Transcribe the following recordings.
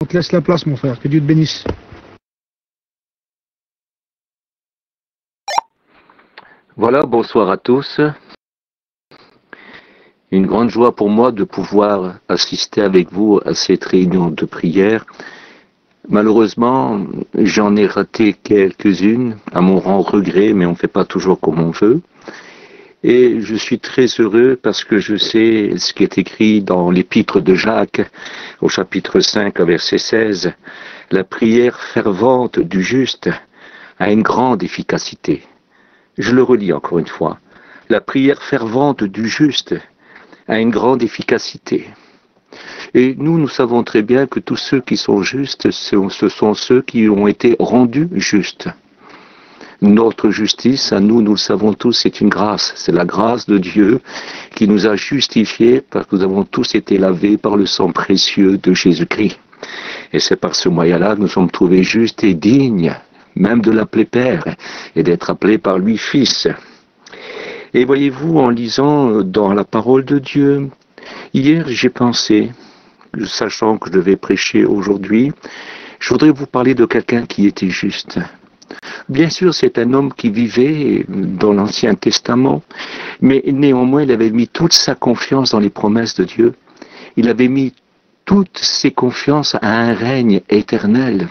On te laisse la place, mon frère. Que Dieu te bénisse. Voilà, bonsoir à tous. Une grande joie pour moi de pouvoir assister avec vous à cette réunion de prière. Malheureusement, j'en ai raté quelques-unes, à mon grand regret, mais on ne fait pas toujours comme on veut. Et je suis très heureux parce que je sais ce qui est écrit dans l'épître de Jacques, au chapitre 5, verset 16. La prière fervente du juste a une grande efficacité. Je le relis encore une fois. La prière fervente du juste a une grande efficacité. Et nous savons très bien que tous ceux qui sont justes, ce sont ceux qui ont été rendus justes. Notre justice, à nous le savons tous, c'est une grâce. C'est la grâce de Dieu qui nous a justifiés parce que nous avons tous été lavés par le sang précieux de Jésus-Christ. Et c'est par ce moyen-là que nous sommes trouvés justes et dignes, même de l'appeler Père et d'être appelés par lui Fils. Et voyez-vous, en lisant dans la parole de Dieu, hier j'ai pensé, sachant que je devais prêcher aujourd'hui, je voudrais vous parler de quelqu'un qui était juste. Bien sûr, c'est un homme qui vivait dans l'Ancien Testament, mais néanmoins, il avait mis toute sa confiance dans les promesses de Dieu. Il avait mis toutes ses confiances à un règne éternel,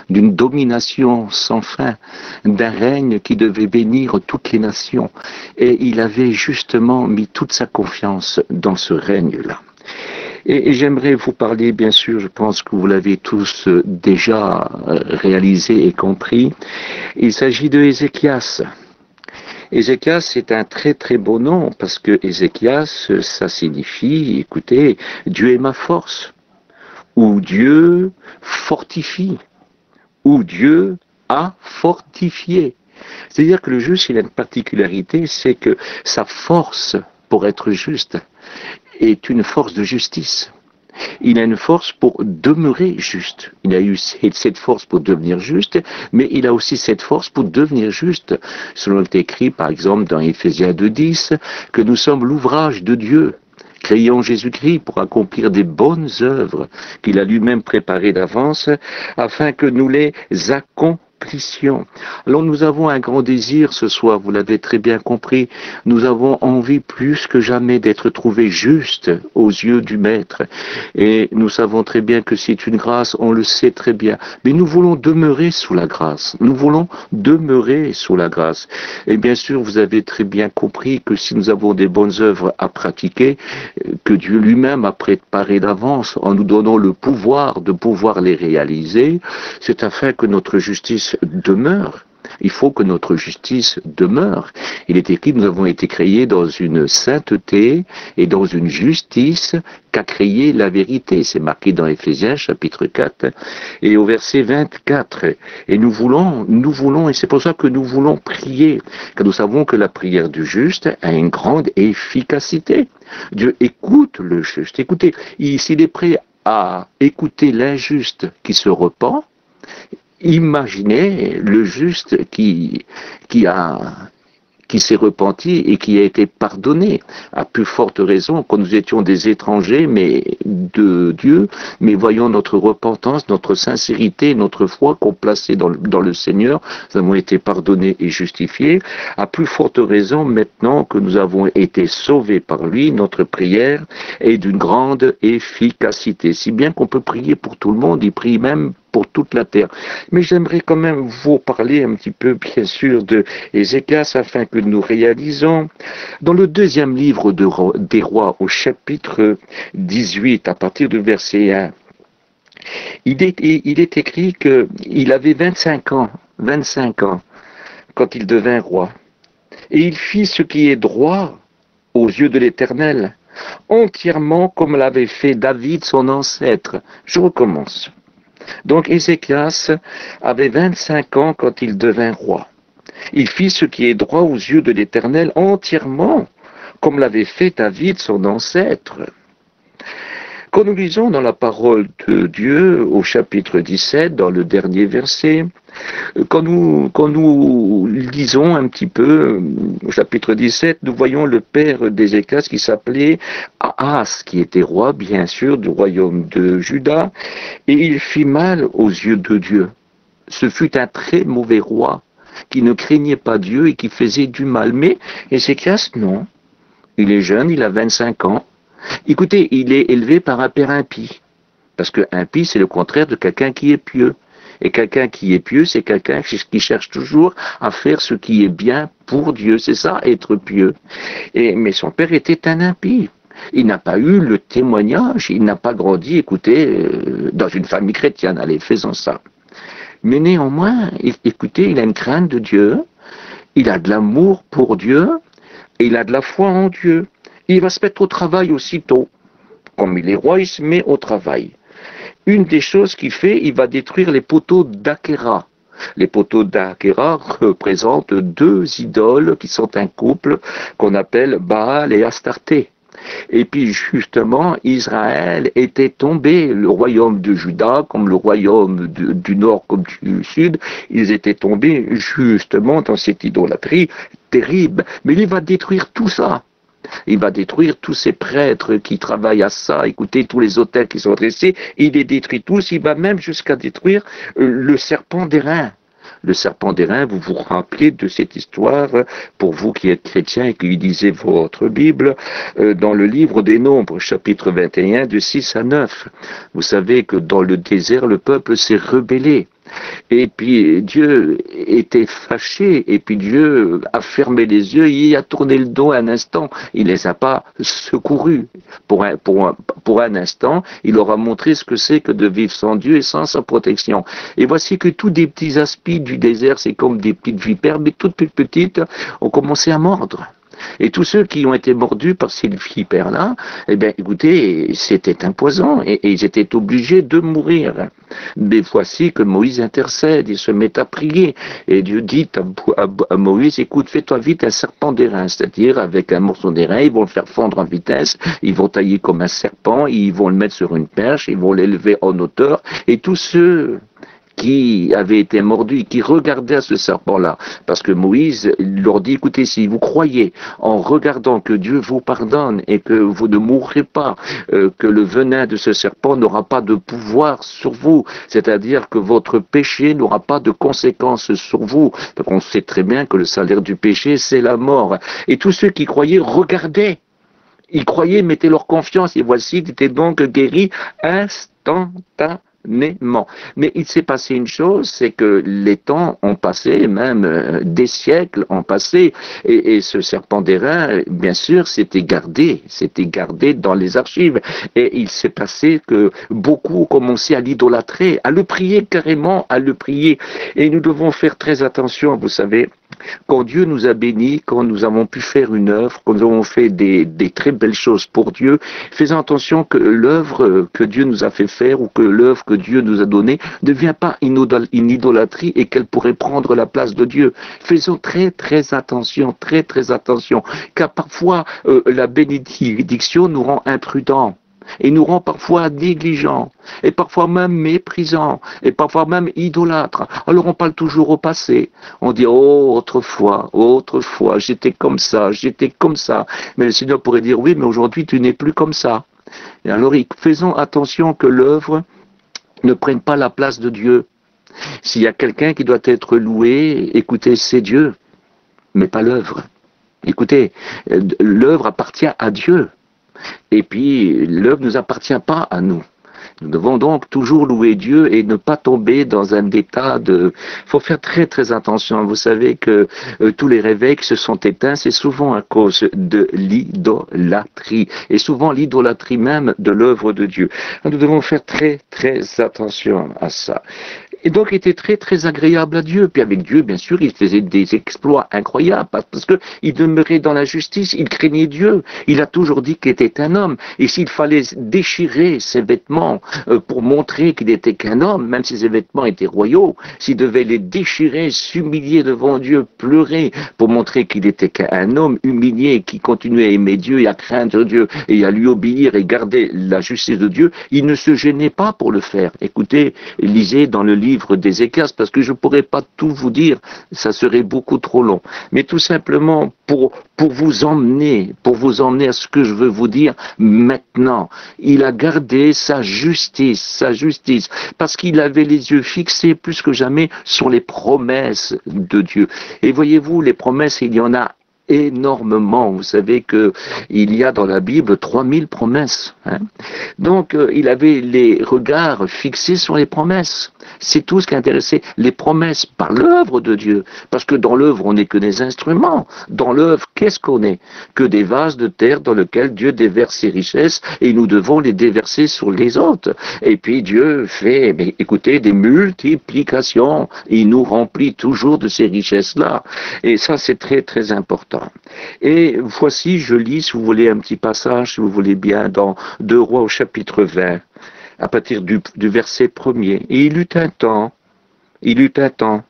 d'une domination sans fin, d'un règne qui devait bénir toutes les nations. Et il avait justement mis toute sa confiance dans ce règne-là. Et j'aimerais vous parler, bien sûr, je pense que vous l'avez tous déjà réalisé et compris, il s'agit de Ézéchias. Ézéchias, c'est un très très beau nom, parce que Ézéchias, ça signifie, écoutez, Dieu est ma force, ou Dieu fortifie, ou Dieu a fortifié. C'est-à-dire que le juste, il a une particularité, c'est que sa force pour être juste est une force de justice. Il a une force pour demeurer juste. Il a eu cette force pour devenir juste, mais il a aussi cette force pour devenir juste. Selon est écrit, par exemple, dans Éphésiens 2:10, que nous sommes l'ouvrage de Dieu, créé en Jésus-Christ pour accomplir des bonnes œuvres qu'il a lui-même préparées d'avance, afin que nous les accomplissions. Alors nous avons un grand désir ce soir, vous l'avez très bien compris, nous avons envie plus que jamais d'être trouvés justes aux yeux du Maître. Et nous savons très bien que c'est une grâce, on le sait très bien. Mais nous voulons demeurer sous la grâce. Nous voulons demeurer sous la grâce. Et bien sûr, vous avez très bien compris que si nous avons des bonnes œuvres à pratiquer, que Dieu lui-même a préparé d'avance en nous donnant le pouvoir de pouvoir les réaliser, c'est afin que notre justice demeure. Il faut que notre justice demeure. Il est écrit, nous avons été créés dans une sainteté et dans une justice qu'a créé la vérité. C'est marqué dans Éphésiens chapitre 4 et au verset 24. Et nous voulons, et c'est pour ça que nous voulons prier, car nous savons que la prière du juste a une grande efficacité. Dieu écoute le juste. Écoutez, s'il est prêt à écouter l'injuste qui se repent, imaginez le juste qui s'est repenti et qui a été pardonné, à plus forte raison quand nous étions des étrangers mais de Dieu, mais voyons notre repentance, notre sincérité, notre foi qu'on plaçait dans le Seigneur, nous avons été pardonnés et justifiés, à plus forte raison maintenant que nous avons été sauvés par lui, notre prière est d'une grande efficacité, si bien qu'on peut prier pour tout le monde, il prie même pour toute la terre. Mais j'aimerais quand même vous parler un petit peu, bien sûr, de Ézéchias, afin que nous réalisons. Dans le deuxième livre des rois, au chapitre 18, à partir du verset 1, il est écrit qu'il avait 25 ans, quand il devint roi. Et il fit ce qui est droit aux yeux de l'Éternel, entièrement comme l'avait fait David, son ancêtre. Je recommence. Donc Ézéchias avait 25 ans quand il devint roi. Il fit ce qui est droit aux yeux de l'Éternel entièrement, comme l'avait fait David, son ancêtre. Quand nous lisons dans la parole de Dieu, au chapitre 17, dans le dernier verset, quand nous lisons un petit peu au chapitre 17, nous voyons le père d'Ézéchias qui s'appelait Ahaz, qui était roi, bien sûr, du royaume de Juda, et il fit mal aux yeux de Dieu. Ce fut un très mauvais roi qui ne craignait pas Dieu et qui faisait du mal. Mais Ézéchias, non. Il est jeune, il a 25 ans. Écoutez, il est élevé par un père impie. Parce que impie, c'est le contraire de quelqu'un qui est pieux. Et quelqu'un qui est pieux, c'est quelqu'un qui cherche toujours à faire ce qui est bien pour Dieu. C'est ça, être pieux. Mais son père était un impie. Il n'a pas eu le témoignage, il n'a pas grandi, écoutez, dans une famille chrétienne. Allez, faisons ça. Mais néanmoins, écoutez, il a une crainte de Dieu, il a de l'amour pour Dieu, et il a de la foi en Dieu. Il va se mettre au travail aussitôt. Comme il est roi, il se met au travail. Une des choses qu'il fait, il va détruire les poteaux d'Achéra. Les poteaux d'Achéra représentent deux idoles qui sont un couple qu'on appelle Baal et Astarté. Et puis justement, Israël était tombé, le royaume de Juda, comme le royaume du nord comme du sud, ils étaient tombés justement dans cette idolâtrie terrible. Mais il va détruire tout ça. Il va détruire tous ces prêtres qui travaillent à ça, écoutez, tous les autels qui sont dressés, il les détruit tous, il va même jusqu'à détruire le serpent d'airain. Le serpent d'airain, vous vous rappelez de cette histoire, pour vous qui êtes chrétiens et qui lisez votre Bible, dans le livre des Nombres, chapitre 21, de 6 à 9. Vous savez que dans le désert, le peuple s'est rebellé. Et puis Dieu était fâché, et puis Dieu a fermé les yeux, il a tourné le dos un instant, il les a pas secourus. Pour un instant, il leur a montré ce que c'est que de vivre sans Dieu et sans sa protection. Et voici que tous des petits aspis du désert, c'est comme des petites vipères, mais toutes petites, ont commencé à mordre. Et tous ceux qui ont été mordus par ces vipères-là, eh bien, écoutez, c'était un poison et ils étaient obligés de mourir. Mais voici que Moïse intercède, il se met à prier et Dieu dit à Moïse, écoute, fais-toi vite un serpent d'airain, c'est-à-dire avec un morceau d'airain, ils vont le faire fondre en vitesse, ils vont tailler comme un serpent, ils vont le mettre sur une perche, ils vont l'élever en hauteur et tous ceux qui avaient été mordus, qui regardaient à ce serpent-là. Parce que Moïse leur dit, écoutez, si vous croyez en regardant que Dieu vous pardonne et que vous ne mourrez pas, que le venin de ce serpent n'aura pas de pouvoir sur vous, c'est-à-dire que votre péché n'aura pas de conséquences sur vous. Donc on sait très bien que le salaire du péché, c'est la mort. Et tous ceux qui croyaient regardaient. Ils croyaient, mettaient leur confiance, et voici, ils étaient donc guéris instantanément. Mais il s'est passé une chose, c'est que les temps ont passé, même des siècles ont passé, et ce serpent d'airain, bien sûr, c'était gardé dans les archives. Et il s'est passé que beaucoup ont commencé à l'idolâtrer, à le prier carrément, à le prier. Et nous devons faire très attention, vous savez, quand Dieu nous a bénis, quand nous avons pu faire une œuvre, quand nous avons fait des très belles choses pour Dieu, faisons attention que l'œuvre que Dieu nous a fait faire ou que l'œuvre que Dieu nous a donnée ne devient pas une idolâtrie et qu'elle pourrait prendre la place de Dieu. Faisons très attention, car parfois la bénédiction nous rend imprudents. Et nous rend parfois négligents, et parfois même méprisants, et parfois même idolâtres. Alors on parle toujours au passé. On dit, oh, autrefois, j'étais comme ça. Mais le Seigneur pourrait dire, oui, mais aujourd'hui tu n'es plus comme ça. Et alors faisons attention que l'œuvre ne prenne pas la place de Dieu. S'il y a quelqu'un qui doit être loué, écoutez, c'est Dieu, mais pas l'œuvre. Écoutez, l'œuvre appartient à Dieu. Et puis, l'œuvre ne nous appartient pas à nous. Nous devons donc toujours louer Dieu et ne pas tomber dans un état de... Il faut faire très attention. Vous savez que tous les réveils qui se sont éteints, c'est souvent à cause de l'idolâtrie. Et souvent l'idolâtrie même de l'œuvre de Dieu. Nous devons faire très attention à ça. Et donc, il était très, très agréable à Dieu. Puis avec Dieu, bien sûr, il faisait des exploits incroyables parce qu'il demeurait dans la justice, il craignait Dieu. Il a toujours dit qu'il était un homme. Et s'il fallait déchirer ses vêtements pour montrer qu'il était qu'un homme, même si ses vêtements étaient royaux, s'il devait les déchirer, s'humilier devant Dieu, pleurer pour montrer qu'il était qu'un homme humilié qui continuait à aimer Dieu et à craindre Dieu et à lui obéir et garder la justice de Dieu, il ne se gênait pas pour le faire. Écoutez, lisez dans le livre d'Ézéchias, parce que je ne pourrais pas tout vous dire, ça serait beaucoup trop long. Mais tout simplement pour vous emmener à ce que je veux vous dire maintenant. Il a gardé sa justice, parce qu'il avait les yeux fixés plus que jamais sur les promesses de Dieu. Et voyez-vous, les promesses, il y en a énormément. Vous savez que il y a dans la Bible 3000 promesses. Donc, il avait les regards fixés sur les promesses. C'est tout ce qui intéressait les promesses par l'œuvre de Dieu. Parce que dans l'œuvre, on n'est que des instruments. Dans l'œuvre, qu'est-ce qu'on est? Que des vases de terre dans lesquels Dieu déverse ses richesses et nous devons les déverser sur les autres. Et puis Dieu fait, écoutez, des multiplications. Il nous remplit toujours de ces richesses-là. Et ça, c'est très, très important. Et voici, je lis, si vous voulez, un petit passage, si vous voulez bien, dans 2 Rois au chapitre 20. À partir du verset 1er. Et il eut un temps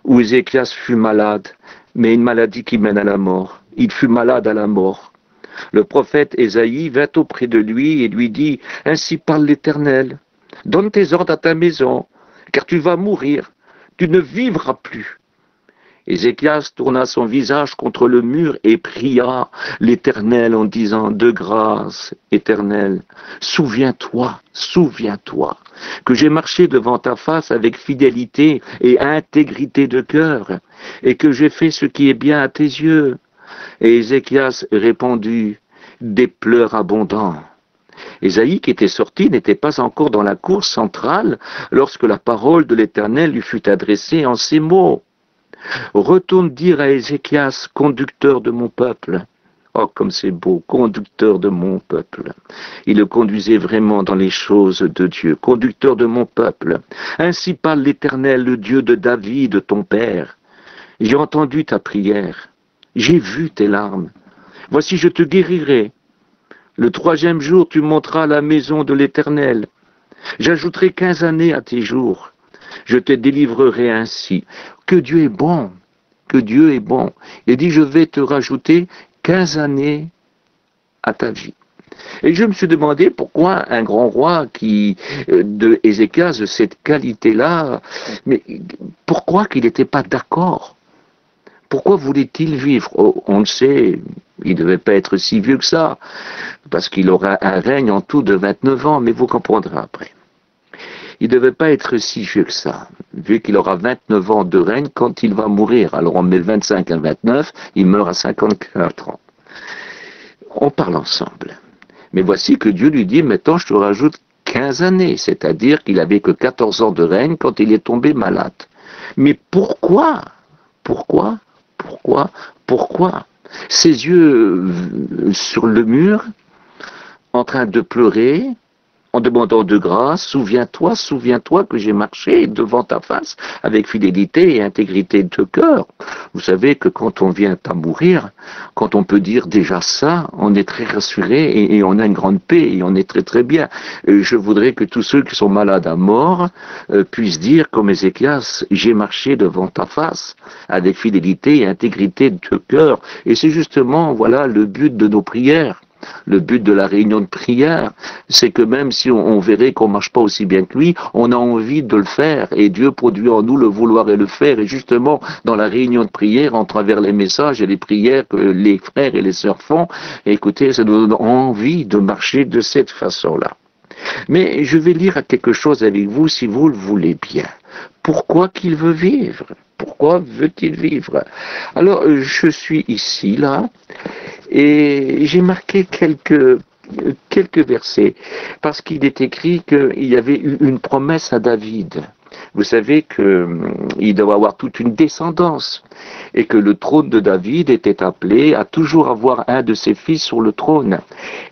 où Ézéchias fut malade, mais une maladie qui mène à la mort. Il fut malade à la mort. Le prophète Ésaïe vint auprès de lui et lui dit, « Ainsi parle l'Éternel, donne tes ordres à ta maison, car tu vas mourir, tu ne vivras plus. » Ézéchias tourna son visage contre le mur et pria l'Éternel en disant, « De grâce, Éternel, souviens-toi, que j'ai marché devant ta face avec fidélité et intégrité de cœur, et que j'ai fait ce qui est bien à tes yeux. » Et Ézéchias répondit, des pleurs abondants. Ésaïe, qui était sorti, n'était pas encore dans la cour centrale lorsque la parole de l'Éternel lui fut adressée en ces mots. Retourne dire à Ézéchias, conducteur de mon peuple. Oh, comme c'est beau, conducteur de mon peuple. Il le conduisait vraiment dans les choses de Dieu. Conducteur de mon peuple. Ainsi parle l'Éternel, le Dieu de David, ton père. J'ai entendu ta prière. J'ai vu tes larmes. Voici, je te guérirai. Le 3e jour, tu monteras à la maison de l'Éternel. J'ajouterai 15 années à tes jours. Je te délivrerai ainsi. Que Dieu est bon, que Dieu est bon. Il dit, je vais te rajouter 15 années à ta vie. Et je me suis demandé pourquoi un grand roi de Ézéchias, de cette qualité-là, mais pourquoi qu'il n'était pas d'accord? Pourquoi voulait-il vivre? Oh, on le sait, il ne devait pas être si vieux que ça, parce qu'il aura un règne en tout de 29 ans, mais vous comprendrez après. Il ne devait pas être si vieux que ça, vu qu'il aura 29 ans de règne quand il va mourir. Alors on met 25 à 29, il meurt à 54 ans. On parle ensemble. Mais voici que Dieu lui dit, maintenant je te rajoute 15 années, c'est-à-dire qu'il n'avait que 14 ans de règne quand il est tombé malade. Mais pourquoi? Ses yeux sur le mur, en train de pleurer, en demandant de grâce, souviens-toi que j'ai marché devant ta face avec fidélité et intégrité de cœur. Vous savez que quand on vient à mourir, quand on peut dire déjà ça, on est très rassuré et on a une grande paix et on est très très bien. Je voudrais que tous ceux qui sont malades à mort puissent dire comme Ézéchias, j'ai marché devant ta face avec fidélité et intégrité de cœur. Et c'est justement, voilà, le but de nos prières. Le but de la réunion de prière, c'est que même si on verrait qu'on marche pas aussi bien que lui, on a envie de le faire et Dieu produit en nous le vouloir et le faire. Et justement, dans la réunion de prière, en travers les messages et les prières que les frères et les sœurs font, écoutez, ça nous donne envie de marcher de cette façon-là. Mais je vais lire quelque chose avec vous si vous le voulez bien. Pourquoi qu'il veut vivre? Pourquoi veut-il vivre? Alors, je suis ici, là, et j'ai marqué quelques versets, parce qu'il est écrit qu'il y avait eu une promesse à David. Vous savez qu'il doit avoir toute une descendance et que le trône de David était appelé à toujours avoir un de ses fils sur le trône.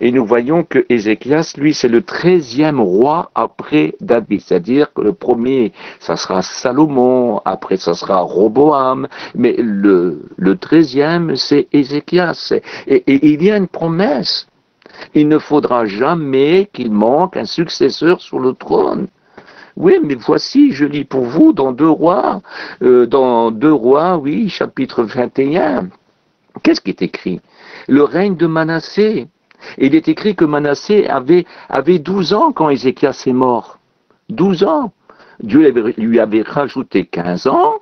Et nous voyons que Ézéchias, lui, c'est le 13e roi après David. C'est-à-dire que le premier, ça sera Salomon, après ça sera Roboam, mais le 13e, c'est Ézéchias. Et il y a une promesse. Il ne faudra jamais qu'il manque un successeur sur le trône. Oui, mais voici, je lis pour vous dans Deux Rois, oui, chapitre 21. Qu'est-ce qui est écrit? Le règne de Manassé. Il est écrit que Manassé avait 12 ans quand Ézéchias est mort. 12 ans. Dieu lui avait rajouté 15 ans,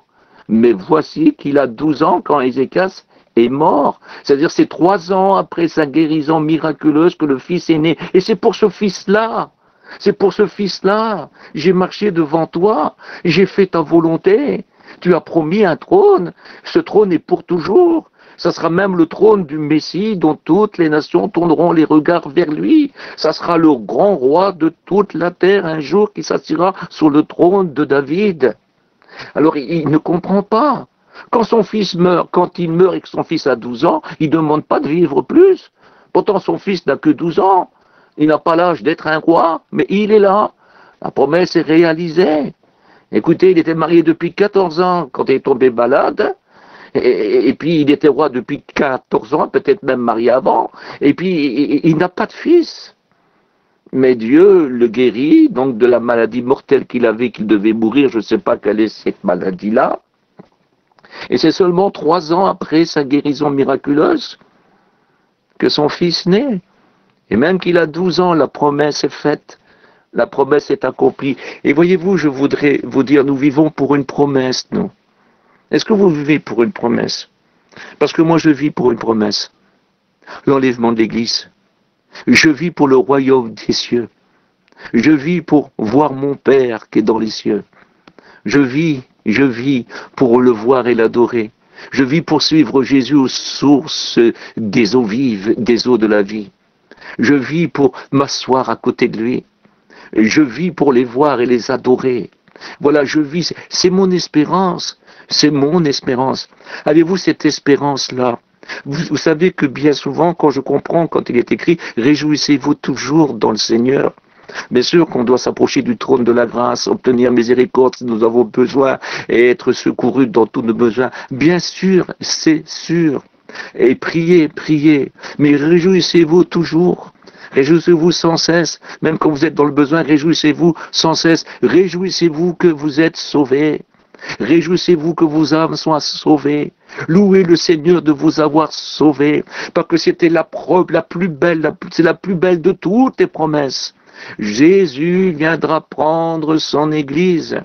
mais voici qu'il a 12 ans quand Ézéchias est mort. C'est-à-dire c'est 3 ans après sa guérison miraculeuse que le fils est né. Et c'est pour ce fils-là. C'est pour ce fils-là. J'ai marché devant toi. J'ai fait ta volonté. Tu as promis un trône. Ce trône est pour toujours. Ça sera même le trône du Messie dont toutes les nations tourneront les regards vers lui. Ça sera le grand roi de toute la terre un jour qui s'assiera sur le trône de David. Alors il ne comprend pas. Quand son fils meurt, quand il meurt et que son fils a 12 ans, il ne demande pas de vivre plus. Pourtant son fils n'a que 12 ans. Il n'a pas l'âge d'être un roi, mais il est là. La promesse est réalisée. Écoutez, il était marié depuis 14 ans quand il est tombé malade. Et puis il était roi depuis 14 ans, peut-être même marié avant. Et puis il n'a pas de fils. Mais Dieu le guérit, donc de la maladie mortelle qu'il avait, qu'il devait mourir. Je ne sais pas quelle est cette maladie-là. Et c'est seulement 3 ans après sa guérison miraculeuse que son fils naît. Et même qu'il a 12 ans, la promesse est faite. La promesse est accomplie. Et voyez-vous, je voudrais vous dire, nous vivons pour une promesse, nous. Est-ce que vous vivez pour une promesse? Parce que moi, je vis pour une promesse. L'enlèvement de l'Église. Je vis pour le royaume des cieux. Je vis pour voir mon Père qui est dans les cieux. Je vis pour le voir et l'adorer. Je vis pour suivre Jésus aux sources des eaux vives, des eaux de la vie. Je vis pour m'asseoir à côté de lui. Je vis pour les voir et les adorer. Voilà, je vis, c'est mon espérance. C'est mon espérance. Avez-vous cette espérance-là? Vous savez que bien souvent, quand je comprends, quand il est écrit, réjouissez-vous toujours dans le Seigneur. Bien sûr qu'on doit s'approcher du trône de la grâce, obtenir miséricorde si nous avons besoin et être secourus dans tous nos besoins. Bien sûr, c'est sûr. Et priez, priez. Mais réjouissez-vous toujours. Réjouissez-vous sans cesse. Même quand vous êtes dans le besoin, réjouissez-vous sans cesse. Réjouissez-vous que vous êtes sauvés. Réjouissez-vous que vos âmes soient sauvées. Louez le Seigneur de vous avoir sauvés. Parce que c'était la preuve la plus belle, c'est la plus belle de toutes les promesses. Jésus viendra prendre son Église.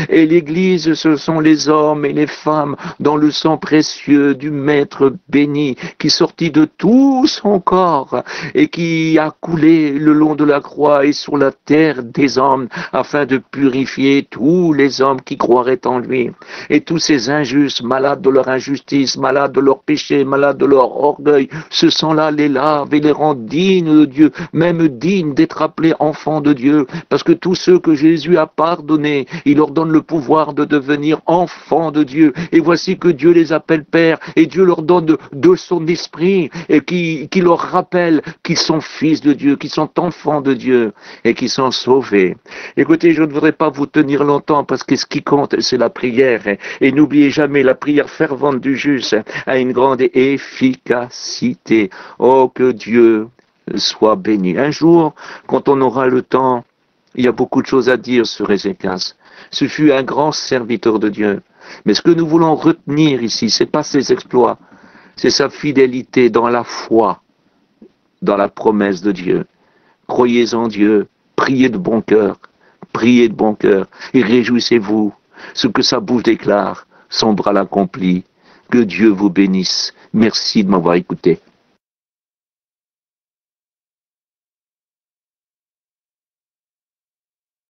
Et l'Église, ce sont les hommes et les femmes dans le sang précieux du Maître béni, qui sortit de tout son corps et qui a coulé le long de la croix et sur la terre des hommes, afin de purifier tous les hommes qui croiraient en lui. Et tous ces injustes, malades de leur injustice, malades de leur péché, malades de leur orgueil, ce sang-là les lave et les rend dignes de Dieu, même dignes d'être appelés enfants de Dieu, parce que tous ceux que Jésus a pardonnés, il leur donne le pouvoir de devenir enfants de Dieu. Et voici que Dieu les appelle pères, et Dieu leur donne de son esprit, et qui leur rappelle qu'ils sont fils de Dieu, qu'ils sont enfants de Dieu, et qu'ils sont sauvés. Écoutez, je ne voudrais pas vous tenir longtemps, parce que ce qui compte, c'est la prière. Et n'oubliez jamais, la prière fervente du juste a une grande efficacité. Oh, que Dieu soit béni. Un jour, quand on aura le temps, il y a beaucoup de choses à dire sur Ézéchias. Ce fut un grand serviteur de Dieu. Mais ce que nous voulons retenir ici, c'est pas ses exploits, c'est sa fidélité dans la foi, dans la promesse de Dieu. Croyez en Dieu, priez de bon cœur, et réjouissez-vous. Ce que sa bouche déclare, son bras l'accomplit. Que Dieu vous bénisse. Merci de m'avoir écouté.